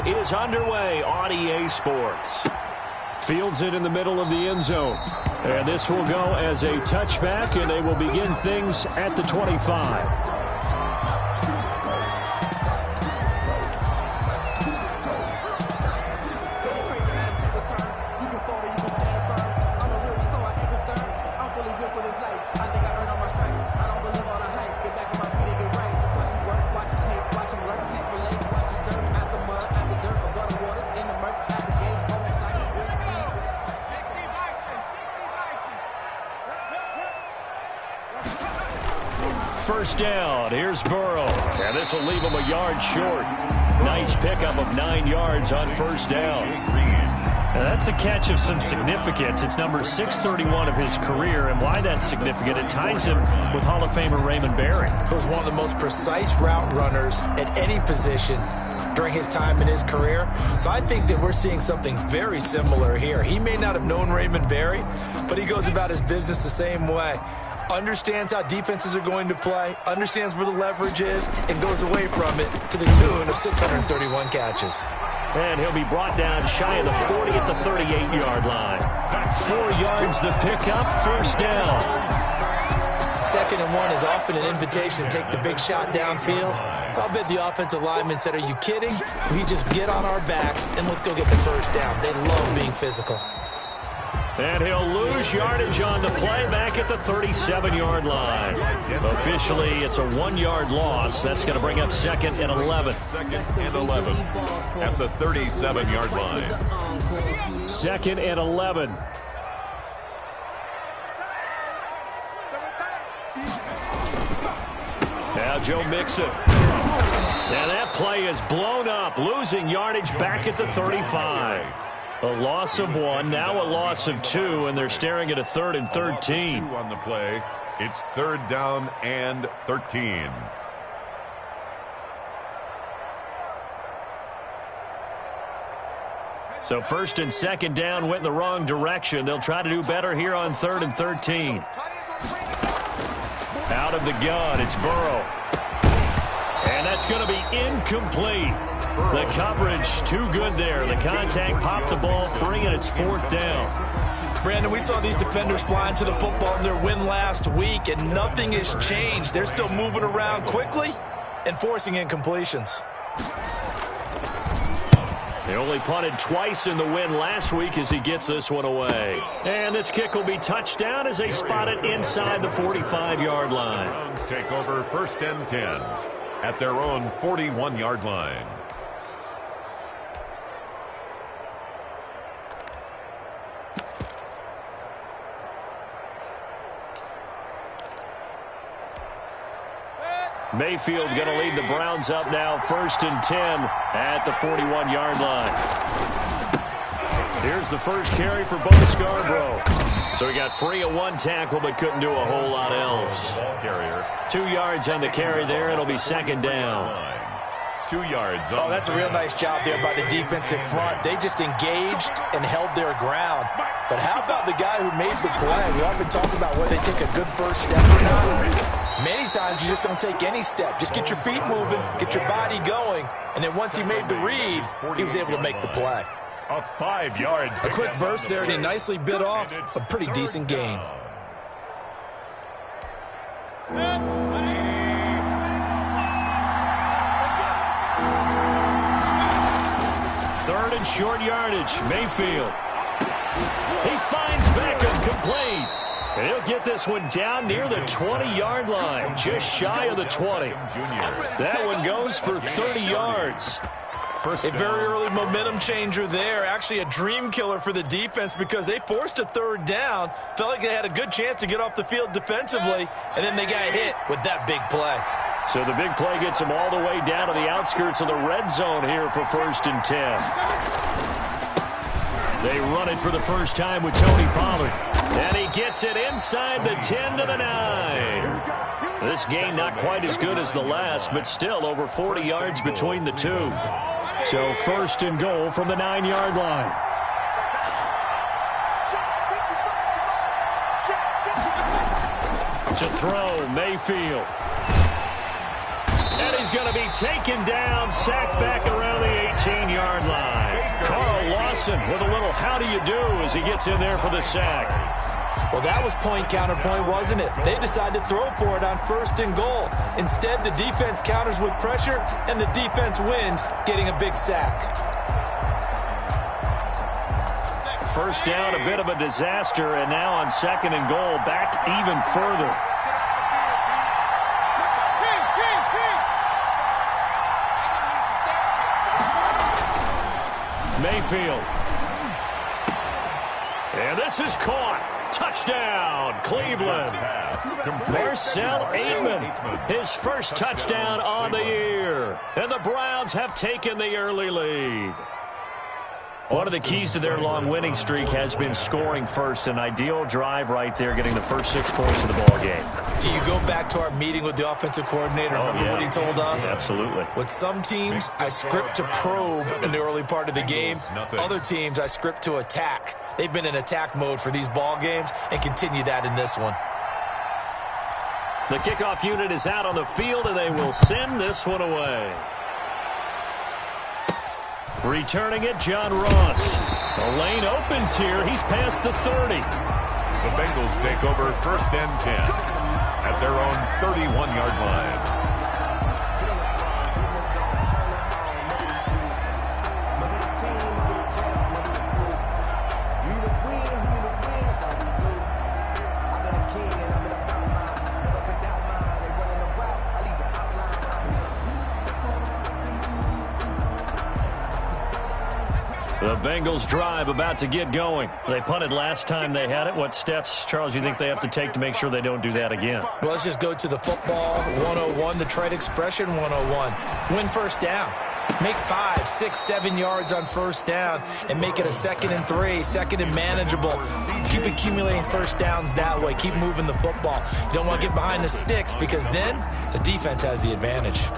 is underway on EA Sports. Fields it in the middle of the end zone. And this will go as a touchback, and they will begin things at the 25. First down, here's Burrow. And this will leave him a yard short. Nice pickup of 9 yards on first down. Now that's a catch of some significance. It's number 631 of his career, and why that's significant, it ties him with Hall of Famer Raymond Berry. He was one of the most precise route runners at any position during his time in his career. So I think that we're seeing something very similar here. He may not have known Raymond Berry, but he goes about his business the same way. Understands how defenses are going to play, understands where the leverage is, and goes away from it to the tune of 631 catches. And he'll be brought down shy of the 40 at the 38-yard line. 4 yards the pickup, first down. 2nd and 1 is often an invitation to take the big shot downfield. I'll bet the offensive linemen said, are you kidding? We just get on our backs and let's go get the first down. They love being physical. And he'll lose yardage on the play back at the 37-yard line. Officially, it's a 1-yard loss. That's going to bring up 2nd and 11. 2nd and 11 at the 37-yard line. 2nd and 11. Now Joe Mixon. Now that play is blown up, losing yardage back at the 35. A loss of 1, now a loss of 2, and they're staring at a 3rd and 13. On the play, it's 3rd down and 13. So 1st and 2nd down went in the wrong direction. They'll try to do better here on 3rd and 13. Out of the gun, it's Burrow. And that's going to be incomplete. The coverage too good there. The contact popped the ball free, and it's 4th down. Brandon, we saw these defenders flying to the football in their win last week, and nothing has changed. They're still moving around quickly and forcing incompletions. They only punted twice in the win last week as he gets this one away. And this kick will be touchdown as they spot it inside the 45-yard line. Browns take over 1st and 10 at their own 41-yard line. Mayfield going to lead the Browns up now, 1st and 10 at the 41-yard line. Here's the first carry for Bo Scarborough. So he got free of 1 tackle but couldn't do a whole lot else. 2 yards on the carry there. It'll be 2nd down. 2 yards. Oh, that's a real nice job there by the defensive front. They just engaged and held their ground. But how about the guy who made the play? We often talk about whether they take a good first step or not. Many times you just don't take any step. Just get your feet moving, get your body going, and then once he made the read, he was able to make the play. A 5-yard. A quick burst there, and he nicely bit off a pretty decent gain. Third and short yardage. Mayfield. He finds Beckham, complete. And he'll get this one down near the 20-yard line, just shy of the 20. That one goes for 30 yards. A very early momentum changer there. Actually a dream killer for the defense because they forced a 3rd down. Felt like they had a good chance to get off the field defensively, and then they got hit with that big play. So the big play gets them all the way down to the outskirts of the red zone here for 1st and 10. They run it for the first time with Tony Pollard. And he gets it inside the 10 to the 9. This game not quite as good as the last, but still over 40 yards between the two. So 1st and goal from the 9-yard line. To throw, Mayfield. And he's going to be taken down, sacked back around the 14-yard line. Carl Lawson with a little how do you do as he gets in there for the sack. Well, that was point counterpoint, wasn't it? They decided to throw for it on 1st and goal. Instead, the defense counters with pressure, and the defense wins, getting a big sack. First down, a bit of a disaster, and now on 2nd and goal, back even further. Mayfield. And this is caught. Touchdown, Cleveland. Marcell Ateman, his first touchdown on the year. And the Browns have taken the early lead. One of the keys to their long winning streak has been scoring first. An ideal drive right there, getting the first 6 points of the ball game. Do you go back to our meeting with the offensive coordinator? Remember what he told us? Yeah, absolutely. With some teams, I script to probe in the early part of the game. Other teams, I script to attack. They've been in attack mode for these ball games and continue that in this one. The kickoff unit is out on the field, and they will send this one away. Returning it, John Ross. The lane opens here. He's past the 30. The Bengals take over 1st and 10 at their own 31-yard line. The Bengals drive about to get going. They punted last time they had it. What steps, Charles, you think they have to take to make sure they don't do that again? Well, let's just go to the football 101, the trade expression 101. Win first down. Make 5, 6, 7 yards on first down and make it a 2nd and 3, 2nd and manageable. Keep accumulating first downs that way. Keep moving the football. You don't want to get behind the sticks because then the defense has the advantage.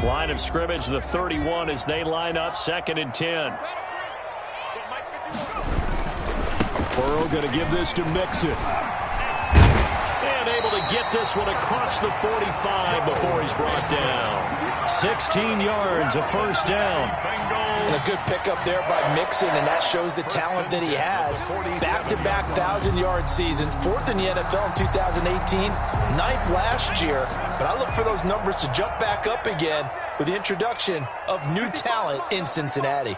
Line of scrimmage, the 31 as they line up, 2nd and 10. Burrow going to give this to Mixon. And able to get this one across the 45 before he's brought down. 16 yards, a first down. And a good pickup there by Mixon, and that shows the talent that he has. Back-to-back 1,000-yard seasons, 4th in the NFL in 2018, 9th last year. But I look for those numbers to jump back up again with the introduction of new talent in Cincinnati.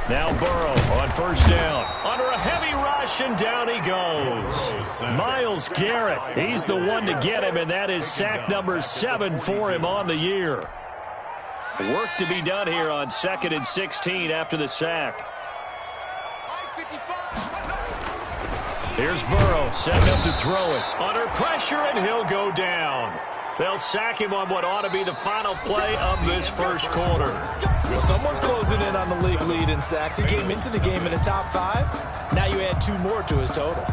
Now Burrow on first down. Under a heavy rush, and down he goes. Myles Garrett, he's the one to get him, and that is sack number 7 for him on the year. Work to be done here on 2nd and 16 after the sack. Here's Burrow, setting up to throw it. Under pressure, and he'll go down. They'll sack him on what ought to be the final play of this first quarter. Well, someone's closing in on the league lead in sacks. He came into the game in the top 5. Now you add 2 more to his total.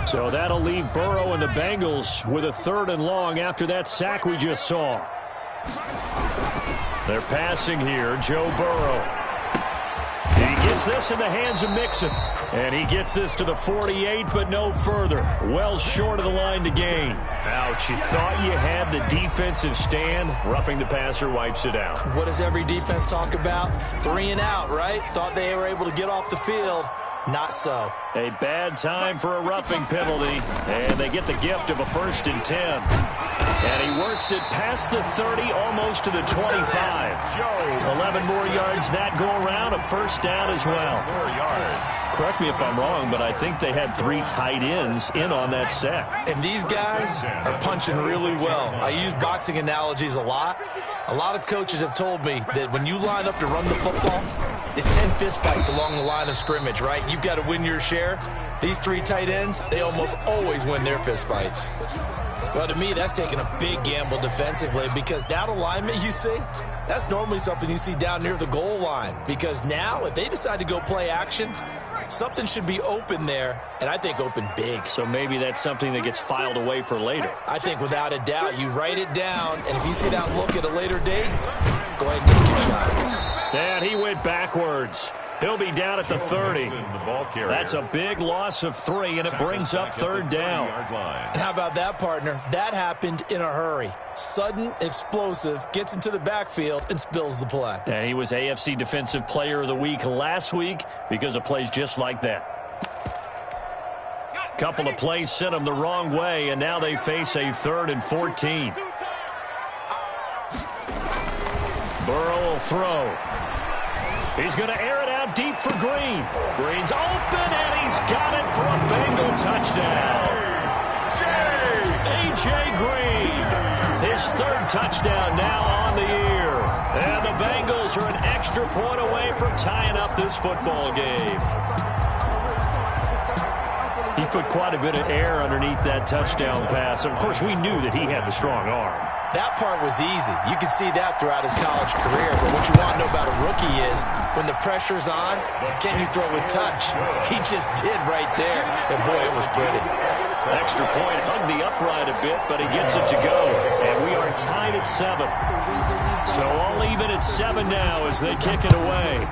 So that'll leave Burrow and the Bengals with a 3rd and long after that sack we just saw. They're passing here, Joe Burrow. He gets this in the hands of Mixon. And he gets this to the 48, but no further. Well short of the line to gain. Ouch, you thought you had the defensive stand. Roughing the passer wipes it out. What does every defense talk about? 3 and out, right? Thought they were able to get off the field. Not so. A bad time for a roughing penalty. And they get the gift of a 1st and 10. And he works it past the 30, almost to the 25. 11 more yards that go around, a first down as well. 4 yards. Correct me if I'm wrong, but I think they had 3 tight ends in on that sack. And these guys are punching really well. I use boxing analogies a lot. A lot of coaches have told me that when you line up to run the football, it's 10 fistfights along the line of scrimmage, right? You've got to win your share. These 3 tight ends, they almost always win their fistfights. Well, to me, that's taking a big gamble defensively because that alignment you see, that's normally something you see down near the goal line. Because now, if they decide to go play action, Something should be open there, and I think open big. So maybe that's something that gets filed away for later. I think without a doubt, you write it down, and if you see that look at a later date, go ahead and take your shot. And he went backwards. He'll be down at the 30. That's a big loss of 3, and it brings up third down. How about that, partner? That happened in a hurry. Sudden, explosive, gets into the backfield, and spills the play. And he was AFC Defensive Player of the Week last week because of plays just like that. Couple of plays sent them the wrong way, and now they face a 3rd and 14. Burrow will throw. He's going to air it out deep for Green. Green's open, and he's got it for a Bengal touchdown. A.J. Green, his 3rd touchdown now on the year. And the Bengals are an extra point away from tying up this football game. He put quite a bit of air underneath that touchdown pass. Of course, we knew that he had the strong arm. That part was easy. You could see that throughout his college career. But what you want to know about a rookie is when the pressure's on, can you throw with touch? He just did right there. And, boy, it was pretty. Extra point, hung the upright a bit, but he gets it to go. And we are tied at 7. So all even at 7 now as they kick it away.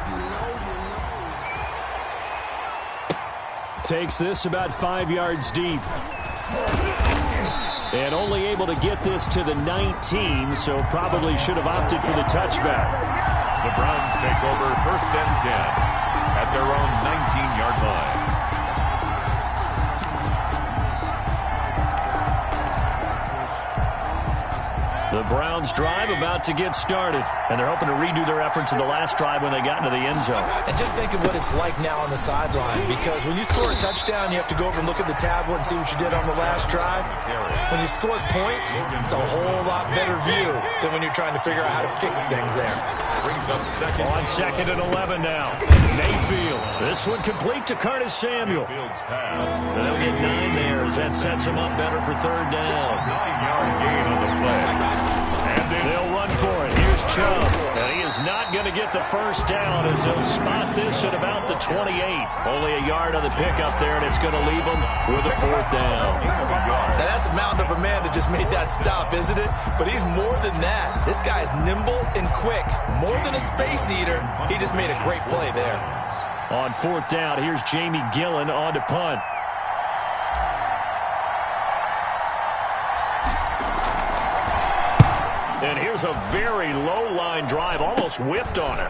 Takes this about 5 yards deep. And only able to get this to the 19, so probably should have opted for the touchback. The Browns take over 1st and 10 at their own 19-yard line. The Browns drive about to get started, and they're hoping to redo their efforts in the last drive when they got into the end zone. And just think of what it's like now on the sideline, because when you score a touchdown, you have to go over and look at the tablet and see what you did on the last drive. When you score points, it's a whole lot better view than when you're trying to figure out how to fix things there. Brings up second. On 2nd and 11 now. Mayfield. This one complete to Curtis Samuel. And they'll get 9 there as that sets him up better for 3rd down. 9-yard gain on the play. They'll run for it. Here's Chubb. And he is not going to get the first down as they'll spot this at about the 28. Only a yard on the pickup there, and it's going to leave them with a 4th down. Now, that's a mountain of a man that just made that stop, isn't it? But he's more than that. This guy's nimble and quick. More than a space eater. He just made a great play there. On 4th down, here's Jamie Gillen on to punt. And here's a very low-line drive, almost whiffed on it.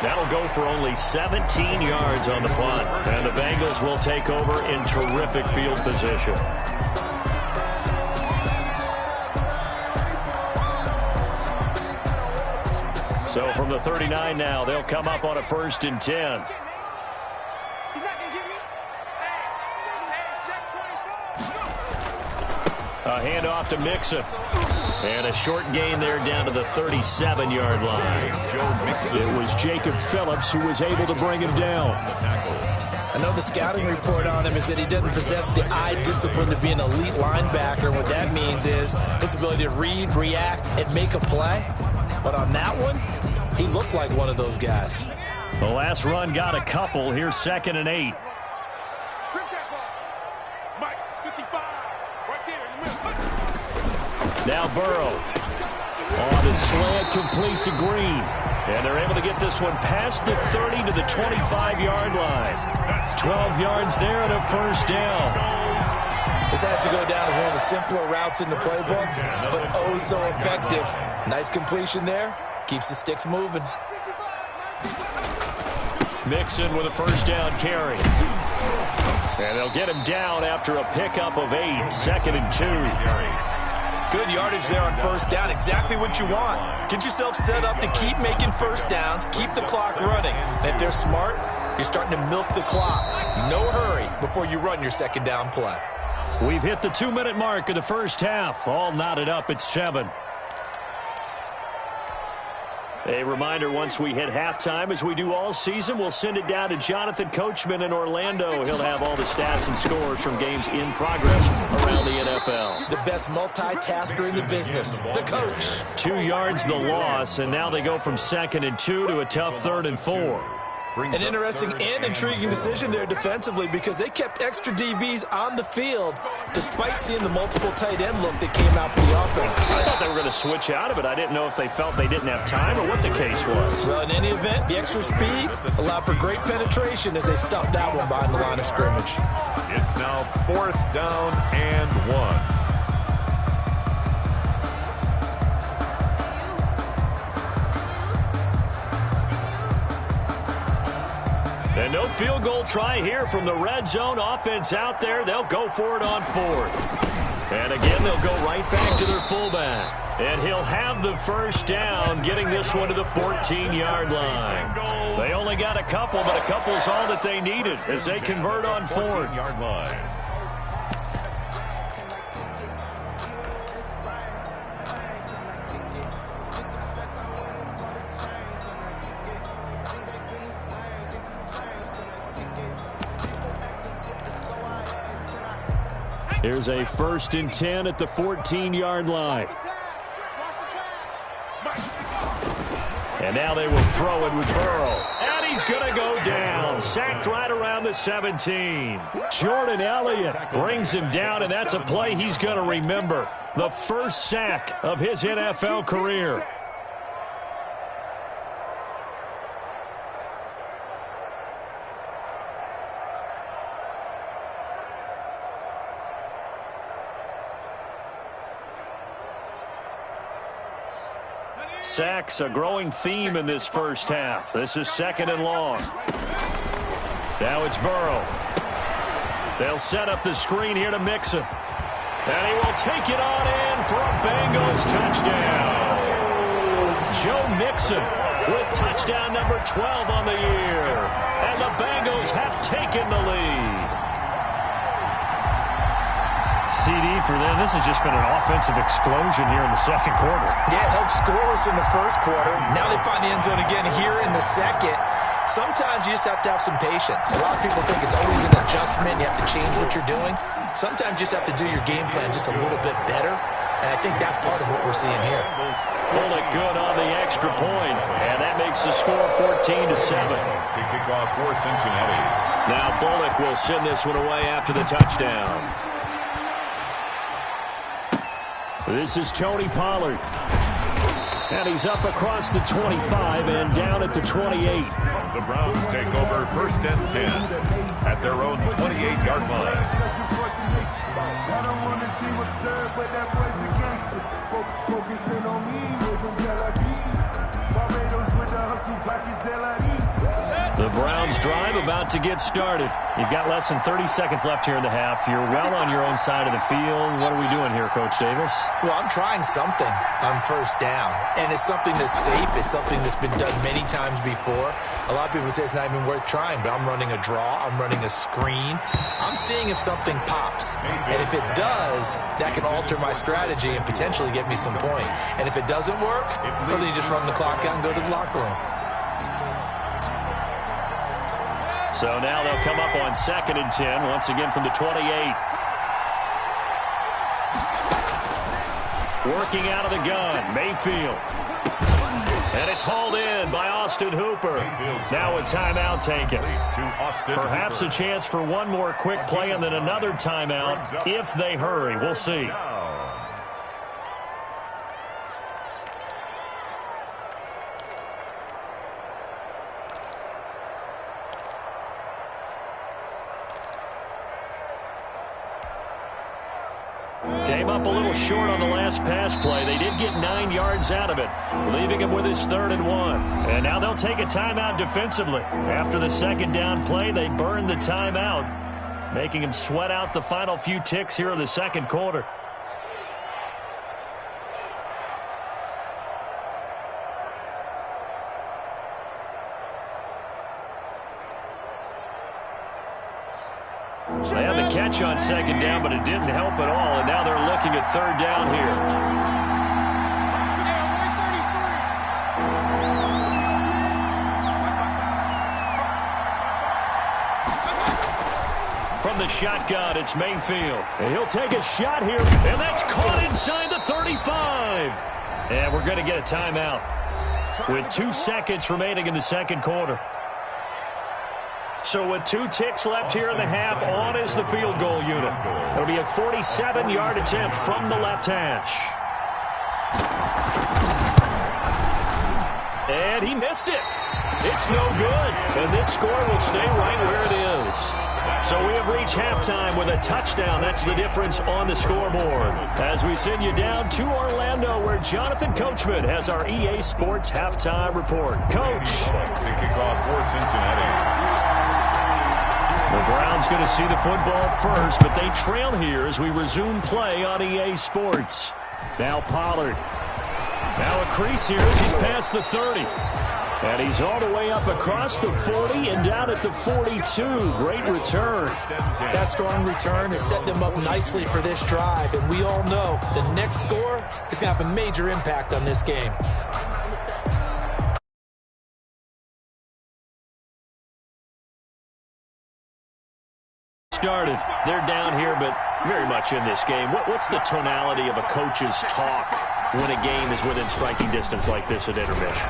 That'll go for only 17 yards on the punt. And the Bengals will take over in terrific field position. So from the 39 now, they'll come up on a 1st and 10. A handoff to Mixon. And a short gain there down to the 37-yard line. It was Jacob Phillips who was able to bring him down. I know the scouting report on him is that he doesn't possess the eye discipline to be an elite linebacker. What that means is his ability to read, react, and make a play. But on that one, he looked like one of those guys. The last run got a couple. Here's 2nd and 8. Now Burrow on the slant, complete to Green. And they're able to get this one past the 30 to the 25-yard line. 12 yards there and a 1st down. This has to go down as one of the simpler routes in the playbook, but oh so effective. Nice completion there. Keeps the sticks moving. Mixon with a 1st down carry. And they'll get him down after a pickup of 8. 2nd and 2. Good yardage there on 1st down. Exactly what you want. Get yourself set up to keep making 1st downs. Keep the clock running. And if they're smart, you're starting to milk the clock. No hurry before you run your 2nd down play. We've hit the 2-minute mark of the 1st half. All knotted up at 7. A reminder, once we hit halftime, as we do all season, we'll send it down to Jonathan Coachman in Orlando. He'll have all the stats and scores from games in progress around the NFL. The best multitasker in the business, the coach. 2 yards the loss, and now they go from 2nd and 2 to a tough 3rd and 4. brings An interesting and intriguing decision there defensively because they kept extra DBs on the field despite seeing the multiple tight end look that came out for the offense. I thought they were going to switch out of it. I didn't know if they felt they didn't have time or what the case was. Well, in any event, the extra speed allowed for great penetration as they stuffed that one behind the line of scrimmage. It's now 4th down and 1. And no field goal try here from the red zone offense out there. They'll go for it on 4th. And again, they'll go right back to their fullback. And he'll have the first down, getting this one to the 14-yard line. They only got a couple, but a couple's all that they needed as they convert on 4th. 14-yard line. Here's a 1st and 10 at the 14-yard line. And now they will throw it with Burrow. And he's going to go down. Sacked right around the 17. Jordan Elliott brings him down, and that's a play he's going to remember. The first sack of his NFL career. Sacks, a growing theme in this first half. This is 2nd and long. Now it's Burrow. They'll set up the screen here to Mixon. And he will take it on in for a Bengals touchdown. Joe Mixon with touchdown number 12 on the year. And the Bengals have taken the lead. CD for them. This has just been an offensive explosion here in the second quarter. Yeah, held scoreless in the first quarter. Now they find the end zone again here in the second. Sometimes you just have to have some patience. A lot of people think it's always an adjustment. You have to change what you're doing. Sometimes you just have to do your game plan just a little bit better. And I think that's part of what we're seeing here. Bullock good on the extra point. And that makes the score 14-7. To kick off for Cincinnati. Now Bullock will send this one away after the touchdown. This is Tony Pollard. And he's up across the 25 and down at the 28. The Browns take over 1st and 10 at their own 28-yard line. The Browns drive about to get started. You've got less than 30 seconds left here in the half. You're well on your own side of the field. What are we doing here, Coach Davis? Well, I'm trying something on 1st down. And it's something that's safe. It's something that's been done many times before. A lot of people say it's not even worth trying, but I'm running a draw. I'm running a screen. I'm seeing if something pops. And if it does, that can alter my strategy and potentially get me some points. And if it doesn't work, well, then you just run the clock out and go to the locker room. So now they'll come up on 2nd and 10, once again from the 28. Working out of the gun, Mayfield. And it's hauled in by Austin Hooper. Now a timeout taken. Perhaps a chance for one more quick play and then another timeout if they hurry. We'll see. Came up a little short on the last pass play. They did get 9 yards out of it, leaving him with his 3rd and 1. And now they'll take a timeout defensively. After the 2nd down play, they burned the timeout, making him sweat out the final few ticks here in the second quarter. They had the catch on 2nd down, but it didn't help at all, and now they're looking at 3rd down here. From the shotgun, it's Mayfield. And he'll take a shot here, and that's caught inside the 35. And we're going to get a timeout with 2 seconds remaining in the second quarter. So with 2 ticks left here in the half, on is the field goal unit. It'll be a 47-yard attempt from the left hash. And he missed it. It's no good. And this score will stay right where it is. So we have reached halftime with a touchdown. That's the difference on the scoreboard. As we send you down to Orlando, where Jonathan Coachman has our EA Sports halftime report. Coach. To kick off for Cincinnati. The Browns going to see the football first, but they trail here as we resume play on EA Sports. Now Pollard. Now a crease here as he's past the 30. And he's all the way up across the 40 and down at the 42. Great return. That strong return has set them up nicely for this drive. And we all know the next score is going to have a major impact on this game. Started. They're down here, but very much in this game. What's the tonality of a coach's talk when a game is within striking distance like this at intermission?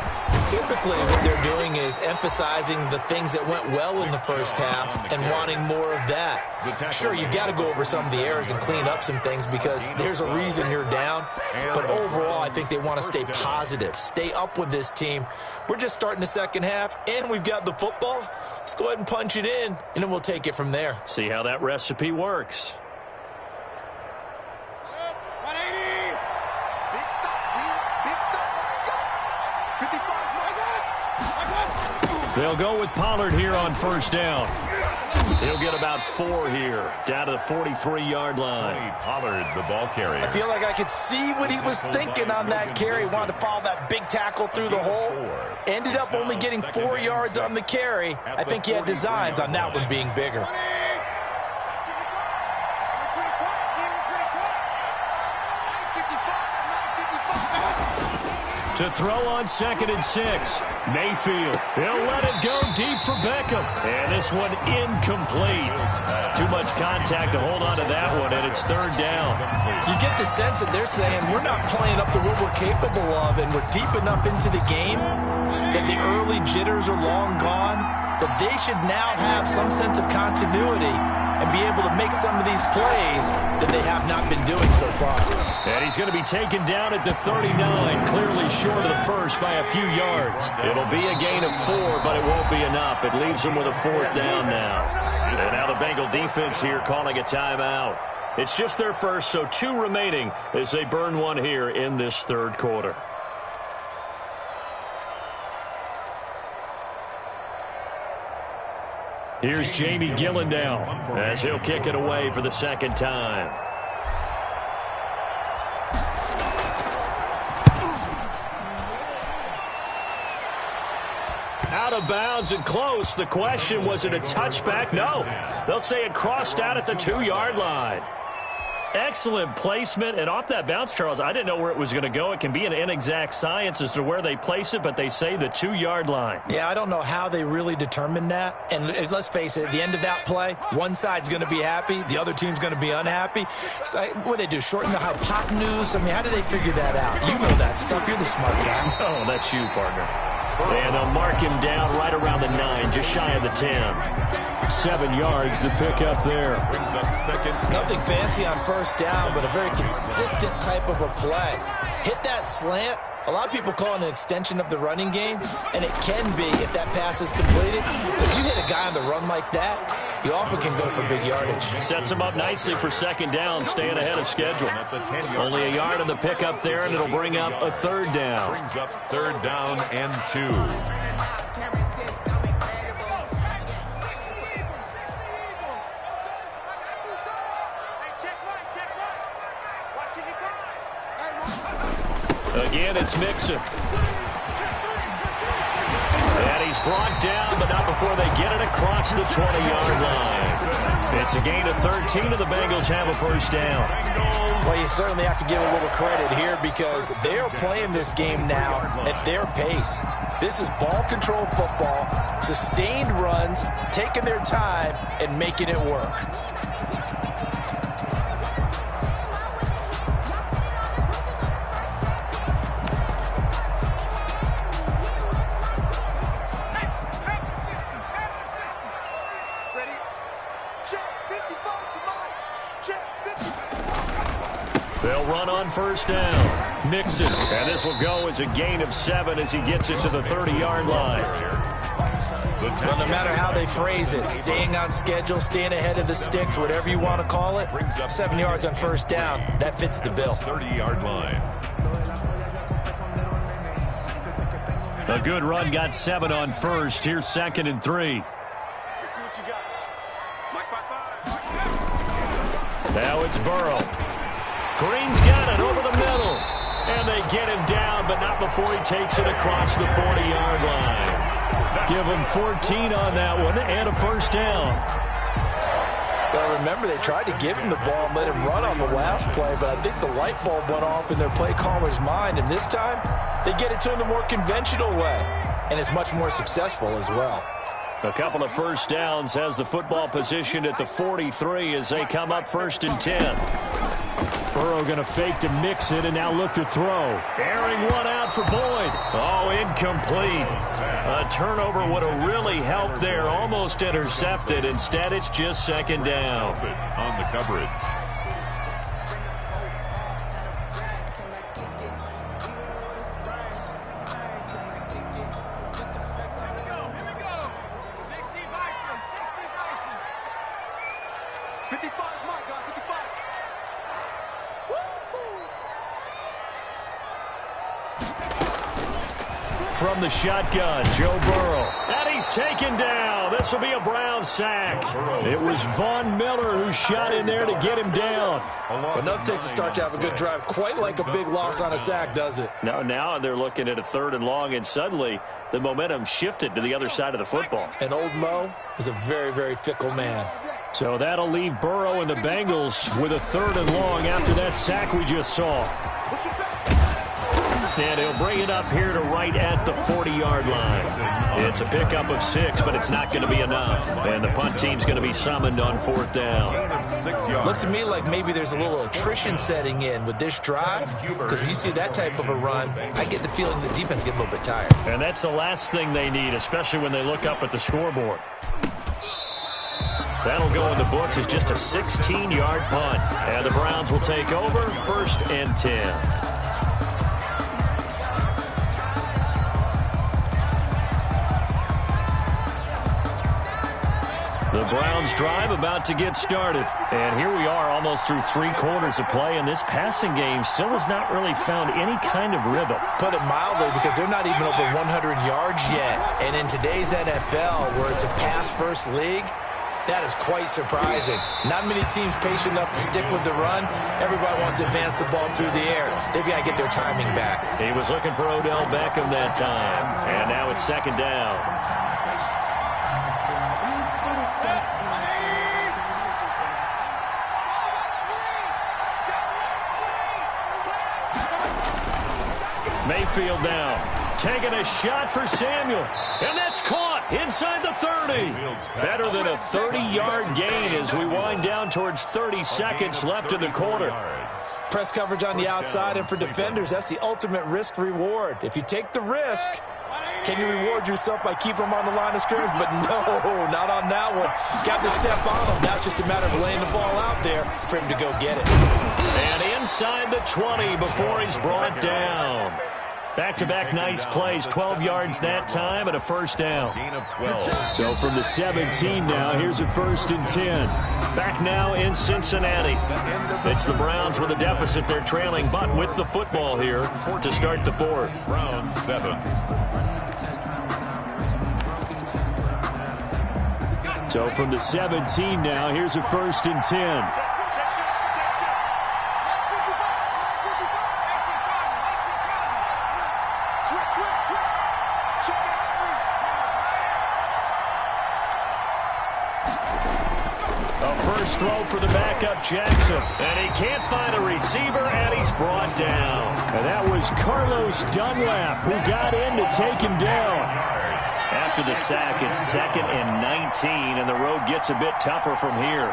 Typically, what they're doing is emphasizing the things that went well in the first half and wanting more of that. Sure, you've got to go over some of the errors and clean up some things because there's a reason you're down. But overall, I think they want to stay positive, stay up with this team. We're just starting the second half, and we've got the football. Let's go ahead and punch it in, and then we'll take it from there. See how that recipe works. They'll go with Pollard here on first down. He'll get about 4 here, down to the 43-yard line. Tony Pollard, the ball carrier. I feel like I could see what he was thinking on that carry. He wanted to follow that big tackle through the hole. Ended up only getting 4 yards on the carry. I think he had designs on that one being bigger. To throw on 2nd and 6. Mayfield. He'll let it go deep for Beckham. And this one incomplete. Too much contact to hold on to that one, and it's 3rd down. You get the sense that they're saying we're not playing up to what we're capable of, and we're deep enough into the game that the early jitters are long gone, that they should now have some sense of continuity and be able to make some of these plays that they have not been doing so far. And he's going to be taken down at the 39, clearly short of the first by a few yards. It'll be a gain of 4, but it won't be enough. It leaves them with a 4th down now. And now the Bengal defense here calling a timeout. It's just their first, so 2 remaining as they burn one here in this 3rd quarter. Here's Jamie Gillendow as he'll kick it away for the 2nd time. Out of bounds and close. The question, was it a touchback? No. They'll say it crossed out at the 2-yard line. Excellent placement, and off that bounce, Charles, I didn't know where it was going to go. It can be an inexact science as to where they place it, but they say the 2-yard line. Yeah, I don't know how they really determined that. And let's face it, at the end of that play, one side's going to be happy, the other team's going to be unhappy. It's like, what do they do, shorten the hypotenuse? I mean, how do they figure that out? You know that stuff. You're the smart guy. Oh, that's you, partner. And they'll mark him down right around the 9, just shy of the 10. 7 yards, the pickup there. Brings up 2nd. Nothing fancy on first down, but a very consistent type of a play. Hit that slant. A lot of people call it an extension of the running game, and it can be if that pass is completed. If you hit a guy on the run like that, you often can go for big yardage. Sets him up nicely for 2nd down, staying ahead of schedule. Only a yard on the pickup there, and it'll bring up a 3rd down. Brings up 3rd down and 2. Again, it's Mixon. And he's brought down, but not before they get it across the 20-yard line. It's a gain of 13, and the Bengals have a first down. Well, you certainly have to give a little credit here because they're playing this game now at their pace. This is ball control football, sustained runs, taking their time, and making it work. run on first down. Mixon. And this will go as a gain of 7 as he gets it to the 30-yard line. Well, no matter how they phrase it, staying on schedule, staying ahead of the sticks, whatever you want to call it, 7 yards on first down, that fits the bill. 30-yard line. A good run got 7 on first. Here's 2nd and 3. Now it's Burrow. Green's got it over the middle. And they get him down, but not before he takes it across the 40-yard line. Give him 14 on that one and a first down. Well, remember, they tried to give him the ball and let him run on the last play, but I think the light bulb went off in their play caller's mind, and this time they get it to him the more conventional way, and it's much more successful as well. A couple of first downs has the football positioned at the 43 as they come up 1st and 10. Burrow going to fake to mix it and now look to throw. Airing one out for Boyd. Oh, incomplete. A turnover would have really helped there. Almost intercepted. Instead, it's just 2nd down. On the coverage. From the shotgun, Joe Burrow. And he's taken down. This will be a Brown sack. It was Von Miller who shot in there to get him down. Enough takes to start to have a good drive. Quite like a big loss on a sack, does it? Now they're looking at a 3rd and long, and suddenly the momentum shifted to the other side of the football. And old Mo is a very, very fickle man. So that'll leave Burrow and the Bengals with a 3rd and long after that sack we just saw. And he'll bring it up here to right at the 40-yard line. It's a pickup of 6, but it's not going to be enough. And the punt team's going to be summoned on 4th down. Looks to me like maybe there's a little attrition setting in with this drive, because when you see that type of a run, I get the feeling the defense gets a little bit tired. And that's the last thing they need, especially when they look up at the scoreboard. That'll go in the books as just a 16-yard punt. And the Browns will take over 1st and 10. The Browns drive about to get started. And here we are almost through 3 quarters of play, and this passing game still has not really found any kind of rhythm. Put it mildly, because they're not even over 100 yards yet. And in today's NFL, where it's a pass-first league, that is quite surprising. Not many teams patient enough to stick with the run. Everybody wants to advance the ball through the air. They've got to get their timing back. He was looking for Odell Beckham that time. And now it's 2nd down. Mayfield now, taking a shot for Samuel, and that's caught inside the 30. Better than a 30-yard gain as we wind down towards 30 seconds left in the quarter. Press coverage on the outside, and for defenders, that's the ultimate risk-reward. If you take the risk, can you reward yourself by keeping them on the line of scrimmage? But no, not on that one. Got to step on them. Now it's just a matter of laying the ball out there for him to go get it. And inside the 20 before he's brought down. Back-to-back nice plays, 12 yards that time and a first down. Gain of 12. So from the 17 now, here's a 1st and 10. Back now in Cincinnati. It's the Browns with a deficit. They're trailing, but with the football here to start the 4th. Browns 7. So from the 17 now, here's a 1st and 10. Throw for the backup Jackson, and he can't find a receiver, and he's brought down. And that was Carlos Dunlap who got in to take him down. After the sack, it's 2nd and 19, and the road gets a bit tougher from here.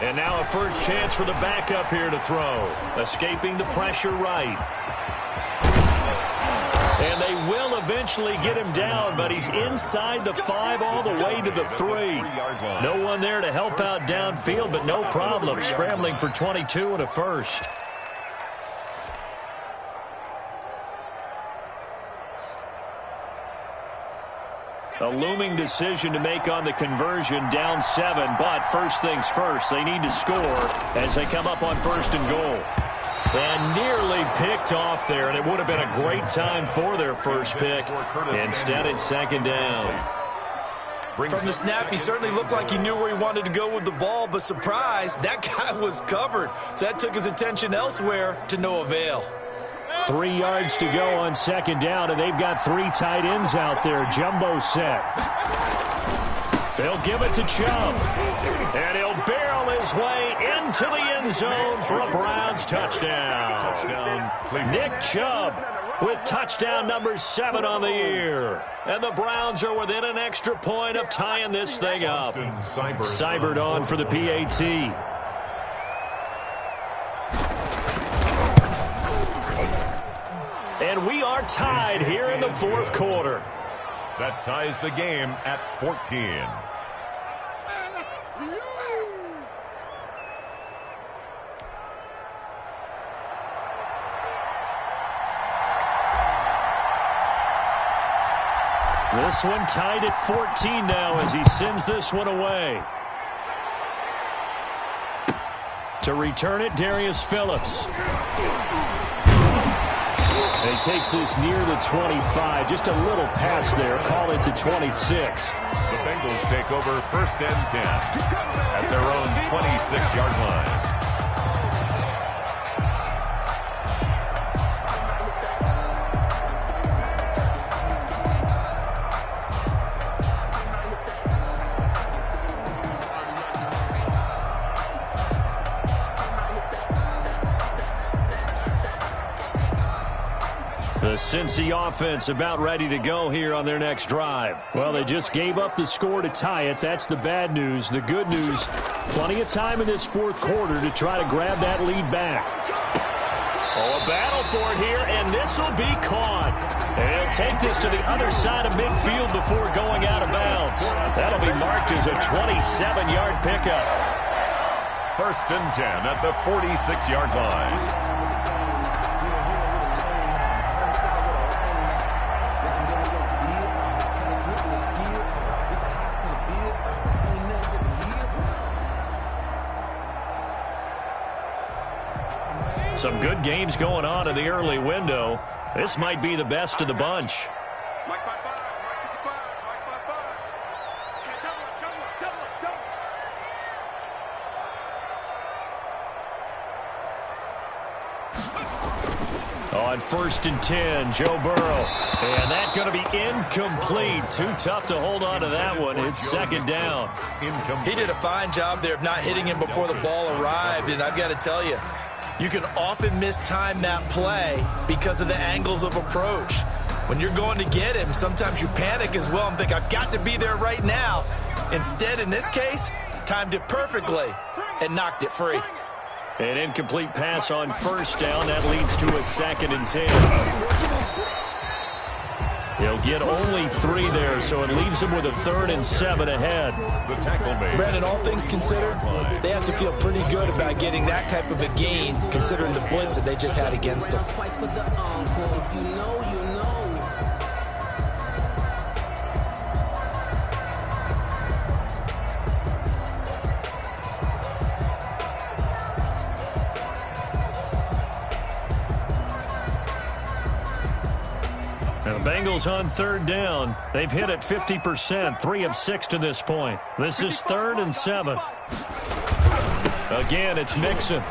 And now a first chance for the backup here to throw. Escaping the pressure right. And they will eventually get him down, but he's inside the 5 all the way to the 3. No one there to help out downfield, but no problem. Scrambling for 22 and a first. A looming decision to make on the conversion, down 7, but first things first, they need to score as they come up on 1st and goal. And nearly picked off there, and it would have been a great time for their first pick. Instead, it's 2nd down. From the snap, he certainly looked like he knew where he wanted to go with the ball, but surprise, that guy was covered. So that took his attention elsewhere to no avail. 3 yards to go on 2nd down, and they've got 3 tight ends out there. Jumbo set. They'll give it to Chubb. And he'll barrel his way into the end zone for a Browns touchdown. Nick Chubb with touchdown number 7 on the year. And the Browns are within an extra point of tying this thing up. Seibert on for the PAT. And we are tied here in the 4th quarter. That ties the game at 14. This one tied at 14 now as he sends this one away. To return it, Darius Phillips. And he takes this near the 25. Just a little pass there. Call it the 26. The Bengals take over 1st and 10 at their own 26-yard line. The Cincy offense about ready to go here on their next drive. Well, they just gave up the score to tie it. That's the bad news. The good news, plenty of time in this 4th quarter to try to grab that lead back. Oh, a battle for it here, and this will be caught. And he'll take this to the other side of midfield before going out of bounds. That'll be marked as a 27-yard pickup. 1st and 10 at the 46-yard line. Some good games going on in the early window. This might be the best of the bunch. On 1st and 10, Joe Burrow. And that's going to be incomplete. Too tough to hold on to that one. It's 2nd down. He did a fine job there of not hitting him before the ball arrived, and I've got to tell you, you can often mistime that play because of the angles of approach. When you're going to get him, sometimes you panic as well and think, I've got to be there right now. Instead, in this case, timed it perfectly and knocked it free. An incomplete pass on 1st down. That leads to a 2nd and 10. He'll get only 3 there, so it leaves him with a 3rd and 7 ahead. Brandon, all things considered, they have to feel pretty good about getting that type of a gain, considering the blitz that they just had against them. The Bengals on 3rd down. They've hit it 50%, 3 of 6 to this point. This is 3rd and 7. Again, it's Mixon.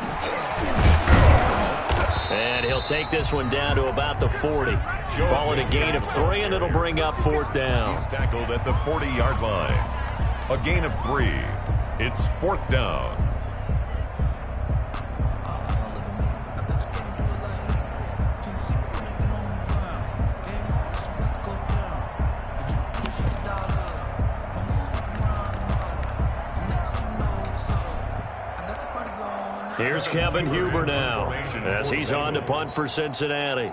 And he'll take this one down to about the 40. Ball at a gain of 3, and it'll bring up 4th down. He's tackled at the 40-yard line. A gain of 3. It's 4th down. Here's Kevin Huber now as he's on to punt for Cincinnati.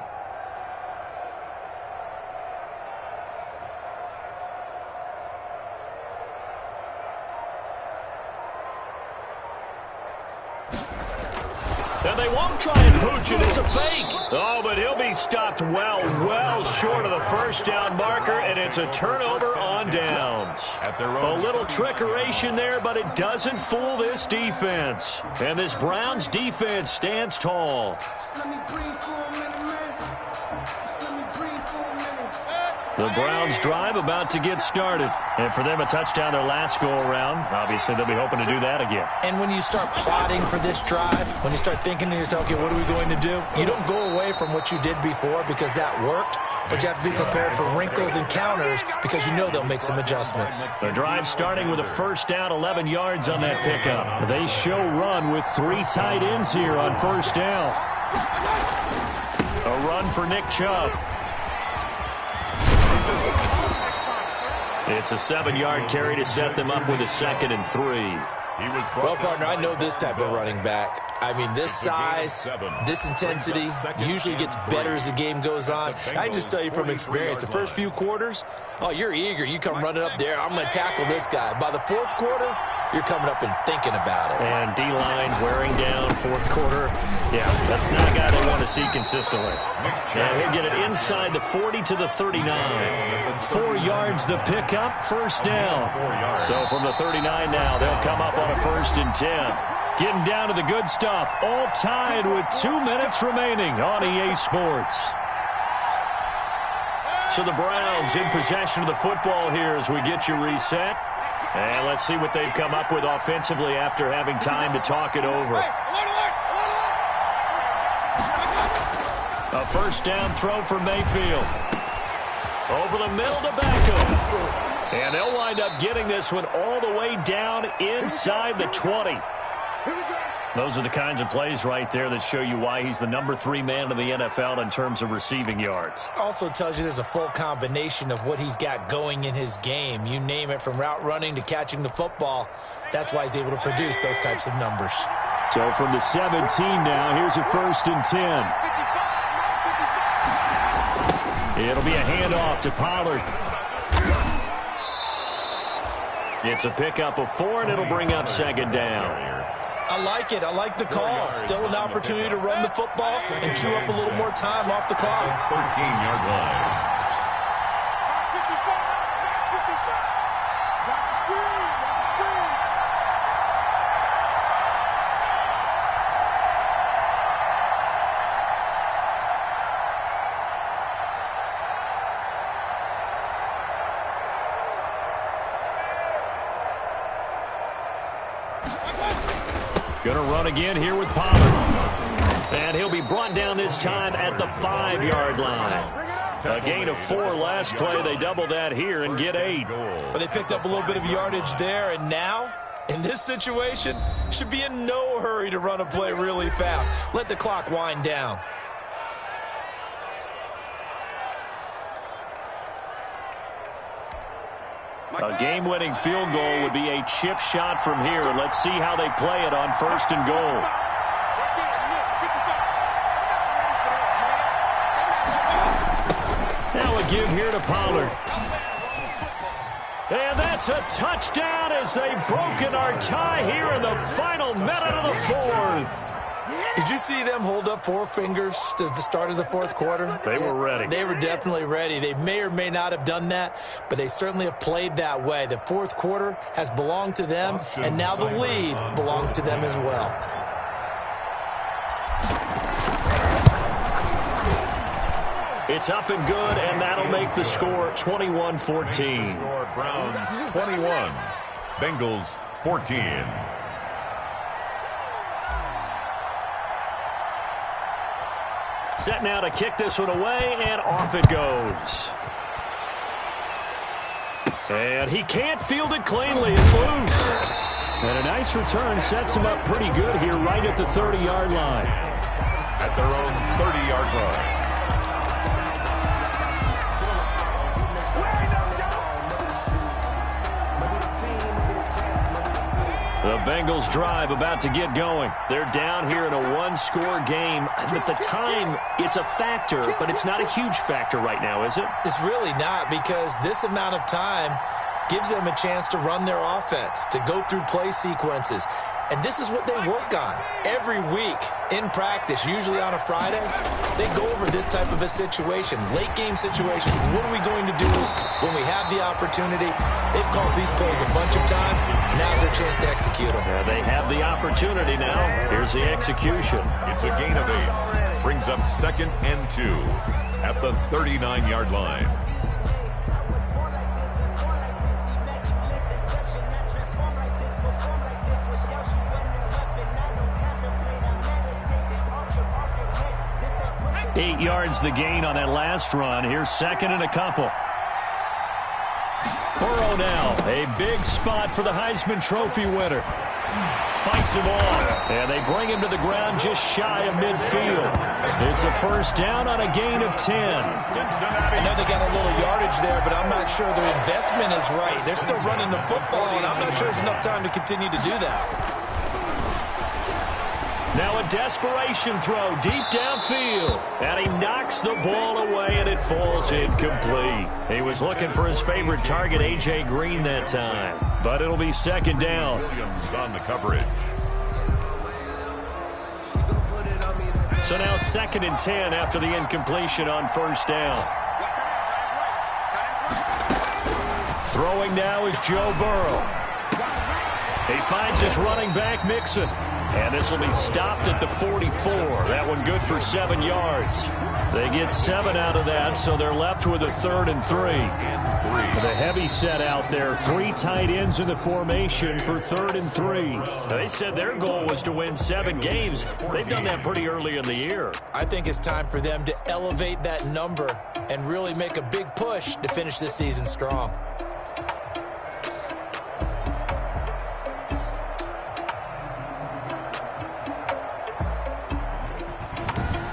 And they won't try and pooch it. It's a fake. Oh, but he'll be stopped well short of the first down marker, and it's a turnover on downs. A little trickeration there, but it doesn't fool this defense. And this Browns defense stands tall. The Browns drive about to get started. And for them, a touchdown their last go-around. Obviously, they'll be hoping to do that again. And when you start plotting for this drive, when you start thinking to yourself, okay, what are we going to do? You don't go away from what you did before because that worked, but you have to be prepared for wrinkles and counters because you know they'll make some adjustments. The drive starting with a first down, 11 yards on that pickup. They show run with 3 tight ends here on first down. A run for Nick Chubb. It's a 7-yard carry to set them up with a 2nd and 3. Well, partner, I know this type of running back. I mean, this size, this intensity usually gets better as the game goes on. I just tell you from experience, the first few quarters, oh, you're eager. You come running up there. I'm going to tackle this guy. By the fourth quarter, you're coming up and thinking about it. And D-line wearing down fourth quarter. Yeah, that's not a guy they want to see consistently. And he'll get it inside the 40 to the 39. 4 yards the pickup, first down. So from the 39 now, they'll come up on a 1st and 10. Getting down to the good stuff. All tied with 2 minutes remaining on EA Sports. So the Browns in possession of the football here as we get you reset. And let's see what they've come up with offensively after having time to talk it over. A first down throw for Mayfield. Over the middle to Beckham. And they'll wind up getting this one all the way down inside the 20. Those are the kinds of plays right there that show you why he's the number 3 man in the NFL in terms of receiving yards. Also tells you there's a full combination of what he's got going in his game. You name it, from route running to catching the football. That's why he's able to produce those types of numbers. So from the 17 now, here's a 1st and 10. It'll be a handoff to Pollard. It's a pickup of 4, and it'll bring up 2nd down. I like it. I like the call. Still an opportunity to run the football and chew up a little more time off the clock. 13-yard line. Going to run again here with Pollard. And he'll be brought down this time at the 5-yard line. A gain of 4 last play. They double that here and get 8. But they picked up a little bit of yardage there, and now, in this situation, should be in no hurry to run a play really fast. Let the clock wind down. A game-winning field goal would be a chip shot from here. Let's see how they play it on 1st and goal. Now a give here to Pollard. And that's a touchdown as they've broken our tie here in the final minute of the 4th. Did you see them hold up 4 fingers to the start of the 4th quarter? They were ready. They were definitely ready. They may or may not have done that, but they certainly have played that way. The 4th quarter has belonged to them, and now the lead belongs to them as well. It's up and good, and that'll make the score 21-14. Browns 21, Bengals 14. Set now to kick this one away, and off it goes. And he can't field it cleanly. It's loose. And a nice return sets him up pretty good here right at the 30-yard line. At their own 30-yard line. The Bengals drive about to get going. They're down here in a 1-score game. At the time, it's a factor, but it's not a huge factor right now, is it? It's really not, because this amount of time, gives them a chance to run their offense, to go through play sequences. And this is what they work on every week in practice, usually on a Friday. They go over this type of a situation, late game situations. What are we going to do when we have the opportunity? They've called these plays a bunch of times. Now's their chance to execute them. They have the opportunity now. Here's the execution. It's a gain of 8. Brings up 2nd and 2 at the 39-yard line. Eight yards the gain on that last run. Here's 2nd and a couple. Burrow now, a big spot for the Heisman Trophy winner. Fights him off, and they bring him to the ground just shy of midfield. It's a first down on a gain of 10. I know they got a little yardage there, but I'm not sure their investment is right. They're still running the football, and I'm not sure there's enough time to continue to do that. Now a desperation throw deep downfield, and he knocks the ball away, and it falls incomplete. He was looking for his favorite target, A.J. Green, that time. But it'll be 2nd down. Williams on the coverage. So now 2nd and 10 after the incompletion on first down. Throwing now is Joe Burrow. He finds his running back, Mixon. And this will be stopped at the 44. That one good for 7 yards. They get 7 out of that, so they're left with a 3rd and 3. The heavy set out there. 3 tight ends in the formation for 3rd and 3. They said their goal was to win 7 games. They've done that pretty early in the year. I think it's time for them to elevate that number and really make a big push to finish this season strong.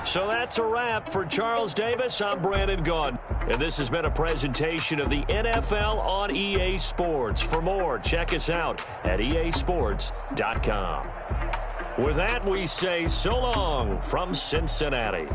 So that's a wrap for Charles Davis. I'm Brandon Gunn. And this has been a presentation of the NFL on EA Sports. For more, check us out at easports.com. With that, we say so long from Cincinnati.